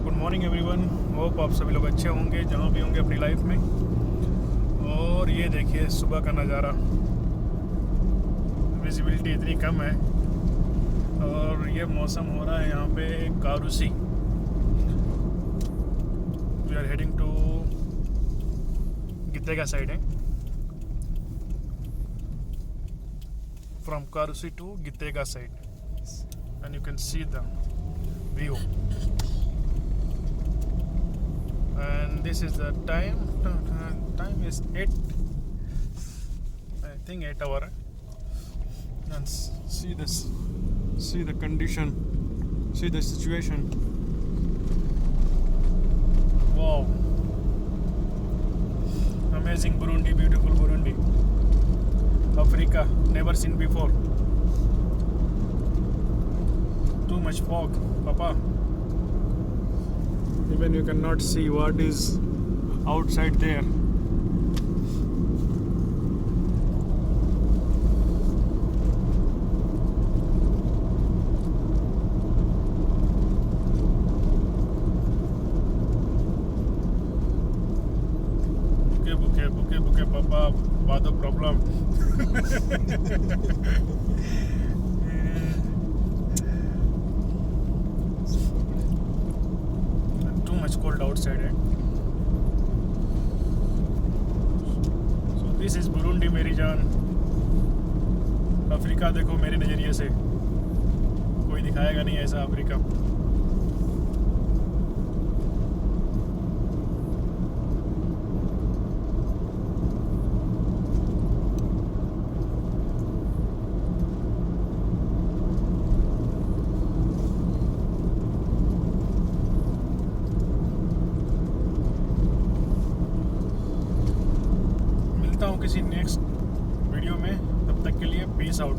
Good morning everyone. Hope आप सभी लोग अच्छे होंगे जहाँ भी होंगे अपनी लाइफ में। और ये देखिए सुबह का नज़ारा, विजिबिलिटी इतनी कम है और ये मौसम हो रहा है यहाँ पे Karusi. We are heading to Gitega side है, from Karusi to Gitega side and you can see the view, and this is the time is 8, I think 8 hour, and see this, see the condition, see the situation. Wow, amazing Burundi, beautiful Burundi, Africa, never seen before. Too much fog, Papa. Even you cannot see what is outside there. Buke, Papa. Bad problem. Too much cold outside, eh? So this is Burundi मेरी जान। Africa देखो मेरे नज़रिए से, कोई दिखाएगा नहीं ऐसा अफ्रीका। मिलता हूँ किसी नेक्स्ट वीडियो में, तब तक के लिए पीस आउट।